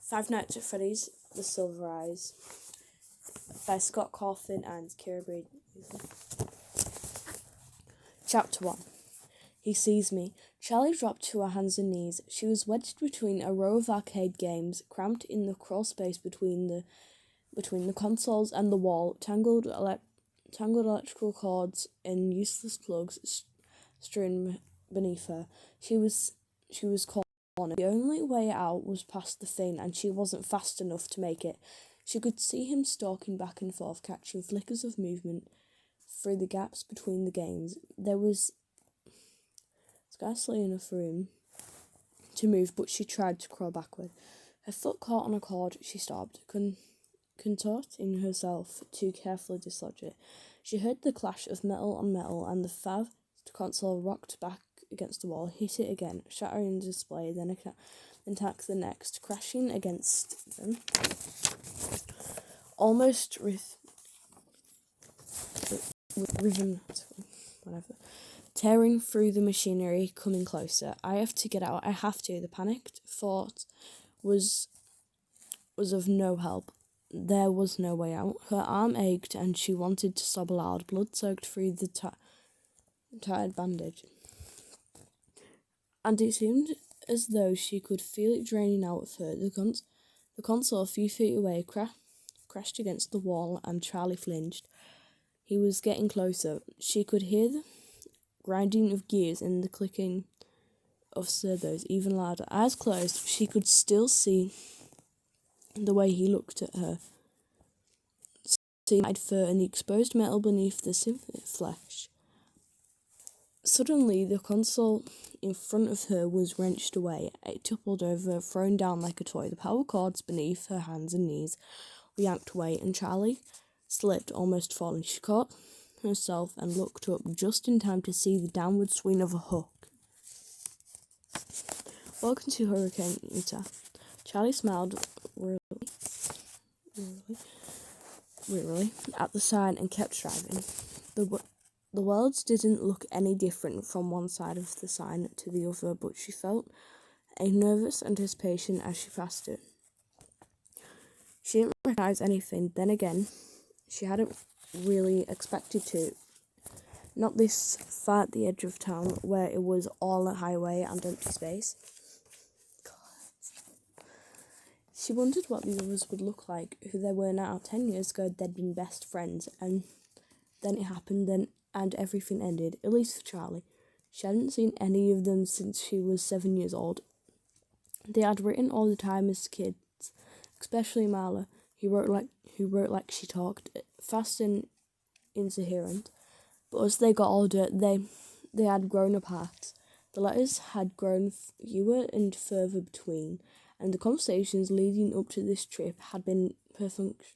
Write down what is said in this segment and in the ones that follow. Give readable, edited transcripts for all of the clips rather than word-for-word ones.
Five Nights at Freddys, The Silver Eyes, by Scott Cawthon and Kira Breed. Chapter 1. He sees me. Charlie dropped to her hands and knees. She was wedged between a row of arcade games, cramped in the crawl space between the consoles and the wall, tangled electrical cords and useless plugs strewn beneath her. She was cornered. The only way out was past the thing, and she wasn't fast enough to make it. She could see him stalking back and forth, catching flickers of movement through the gaps between the games. There was scarcely enough room to move, but she tried to crawl backward. Her foot caught on a cord. She stopped, contorting herself to carefully dislodge it. She heard the clash of metal on metal, and the fast console rocked back against the wall, hit it again, shattering the display, then attack the next, crashing against them, almost tearing through the machinery, coming closer. I have to get out, I have to. The panicked thought was of no help. There was no way out. Her arm ached and she wanted to sob aloud. Blood soaked through the tired bandage, and it seemed as though she could feel it draining out of her. The console a few feet away crashed against the wall, and Charlie flinched. He was getting closer. She could hear the grinding of gears and the clicking of servos even louder. Eyes closed, she could still see the way he looked at her. Seemed fur and the exposed metal beneath the sympathetic flesh. Suddenly, the console in front of her was wrenched away. It toppled over, thrown down like a toy. The power cords beneath her hands and knees were yanked away, and Charlie slipped, almost falling. She caught herself and looked up just in time to see the downward swing of a hook. Welcome to Hurricane Utah. Charlie smiled wearily at the sign and kept driving. The worlds didn't look any different from one side of the sign to the other, but she felt a nervous anticipation as she passed it. She didn't recognize anything. Then again, she hadn't really expected to. Not this far at the edge of town, where it was all a highway and empty space. She wondered what the others would look like, who they were now. 10 years ago, they'd been best friends, and then it happened, and everything ended, at least for Charlie. She hadn't seen any of them since she was 7 years old. They had written all the time as kids, especially Marla, who wrote like she talked, fast and incoherent. But as they got older, they had grown apart. The letters had grown fewer and further between, and the conversations leading up to this trip had been perfunctory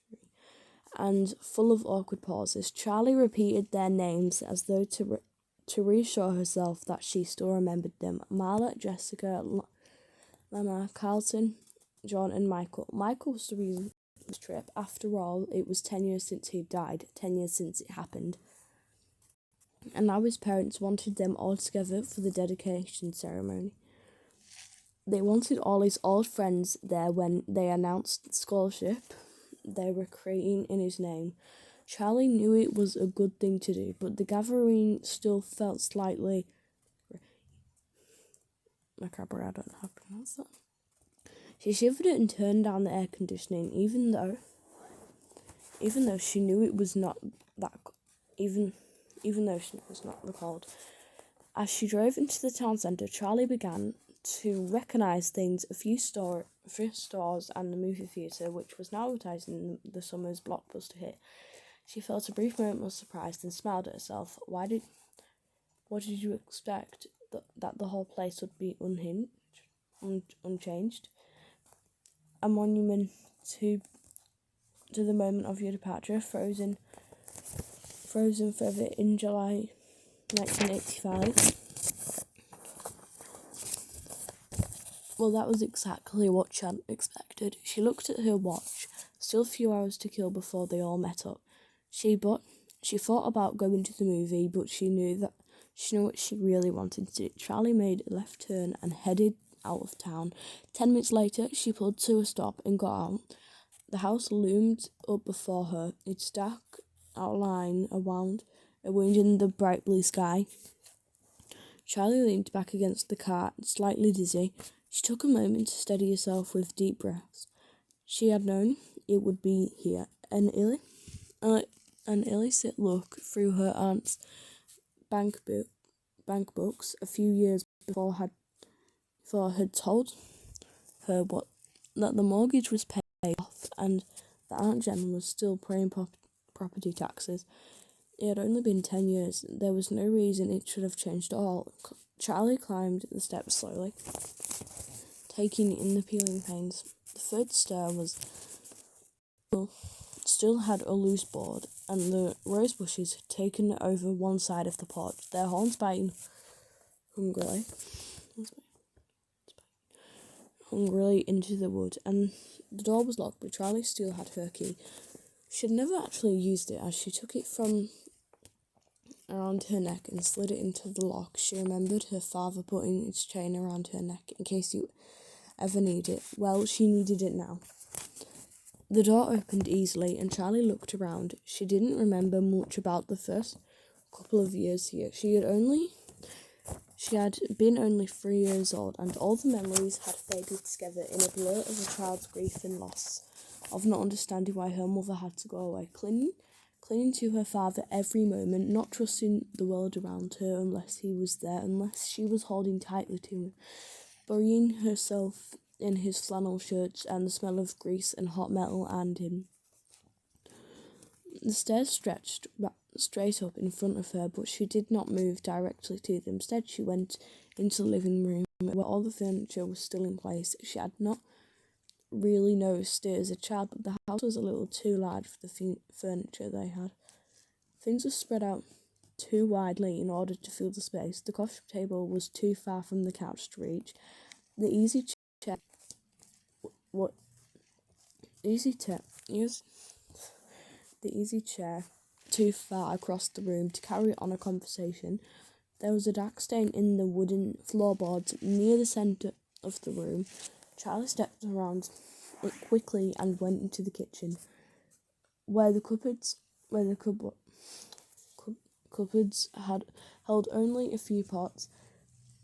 and full of awkward pauses. Charlie repeated their names as though to reassure herself that she still remembered them. Marla, Jessica, Lama, Carlton, John and Michael. Michael was the reason for this trip. After all, it was 10 years since he died, 10 years since it happened. And now his parents wanted them all together for the dedication ceremony. They wanted all his old friends there when they announced the scholarship they were creating in his name. Charlie knew it was a good thing to do, but the gathering still felt slightly macabre. I don't know how to pronounce that. She shivered and turned down the air conditioning, even though she knew it was not that even though she was not cold. As she drove into the town centre, Charlie began to recognise things, a few stores and the movie theatre, which was now advertising the summer's blockbuster hit. She felt a brief moment of surprise and smiled at herself. What did you expect? That the whole place would be unchanged? A monument to the moment of your departure, frozen forever in July 1985. Well, that was exactly what she had expected. She looked at her watch. Still a few hours to kill before they all met up. She thought about going to the movie, but she knew what she really wanted to do. Charlie made a left turn and headed out of town. 10 minutes later, she pulled to a stop and got out. The house loomed up before her, its dark outline around a wind in the bright blue sky. Charlie leaned back against the car, slightly dizzy. She took a moment to steady herself with deep breaths. She had known it would be here. An illicit look through her aunt's bank books a few years before had told her that the mortgage was paid off and that Aunt Jen was still paying property taxes. It had only been 10 years. There was no reason it should have changed at all. Charlie climbed the steps slowly, taking in the peeling panes. The third stair still had a loose board, and the rose bushes had taken over one side of the porch, their horns biting hungrily into the wood, and the door was locked, but Charlie still had her key. She had never actually used it, as she took it from around her neck and slid it into the lock. She remembered her father putting its chain around her neck in case you ever need it. Well, she needed it now. The door opened easily, and Charlie looked around. She didn't remember much about the first couple of years here. She had been only 3 years old, and all the memories had faded together in a blur of a child's grief and loss, of not understanding why her mother had to go away, clinging to her father every moment, not trusting the world around her unless he was there, unless she was holding tightly to him, burying herself in his flannel shirts and the smell of grease and hot metal and him. The stairs stretched straight up in front of her, but she did not move directly to them. Instead, she went into the living room, where all the furniture was still in place. She had not really noticed it as a child, but the house was a little too large for the furniture they had. Things were spread out too widely in order to fill the space. The coffee table was too far from the couch to reach. The easy chair too far across the room to carry on a conversation. There was a dark stain in the wooden floorboards near the centre of the room. Charlie stepped around it quickly and went into the kitchen, where the cupboards had held only a few pots,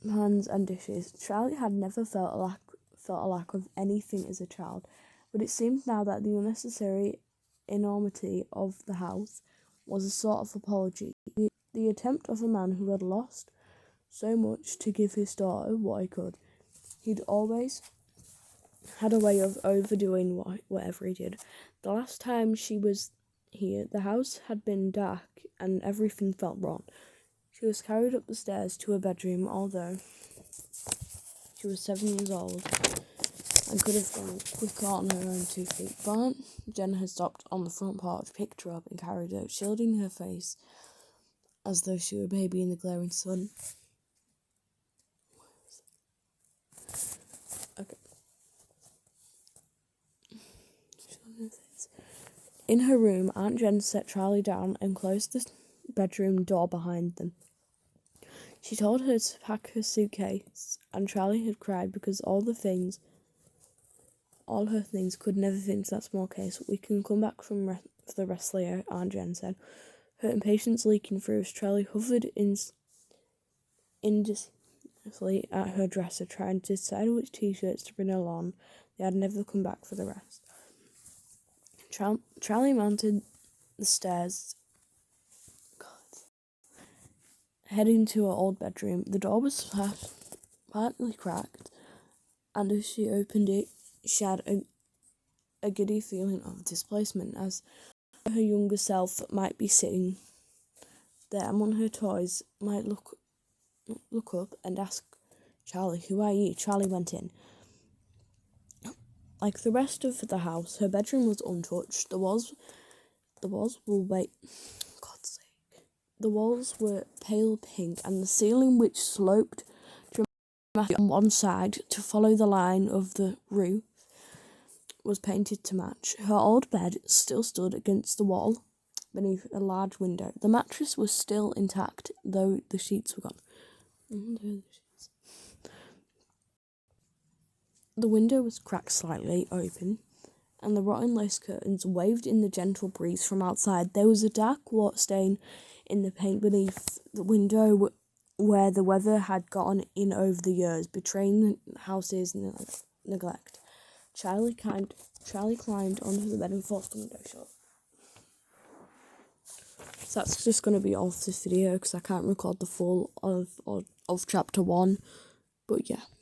pans and dishes. Charlie had never felt a lack of anything as a child, but it seemed now that the unnecessary enormity of the house was a sort of apology, the attempt of a man who had lost so much to give his daughter what he could. He'd always had a way of overdoing whatever he did. The last time she was here, the house had been dark and everything felt wrong. She was carried up the stairs to her bedroom, although she was 7 years old and could have gone quicker on her own 2 feet. But Aunt Jen had stopped on the front porch, picked her up and carried her, shielding her face as though she were a baby in the glaring sun. Okay. In her room, Aunt Jen set Charlie down and closed the bedroom door behind them. She told her to pack her suitcase, and Charlie had cried because all her things could never fit into that small case. We can come back for the rest later, Aunt Jen said, her impatience leaking through as Charlie hovered indecisive at her dresser, trying to decide which t-shirts to bring along. They had never come back for the rest. Charlie mounted the stairs, heading to her old bedroom. The door was partly cracked, and as she opened it, she had a giddy feeling of displacement, as her younger self might be sitting there among her toys, might look up and ask Charlie, "Who are you?" Charlie went in. Like the rest of the house, her bedroom was untouched. The walls were pale pink, and the ceiling, which sloped dramatically on one side to follow the line of the roof, was painted to match. Her old bed still stood against the wall beneath a large window. The mattress was still intact, though the sheets were gone. The window was cracked slightly open, and the rotten lace curtains waved in the gentle breeze from outside. There was a dark white stain in the paint beneath the window where the weather had gotten in over the years, betraying the house's neglect. Charlie climbed onto the bed and forced the window shut. So that's just going to be all for this video because I can't record the full of chapter 1. But yeah.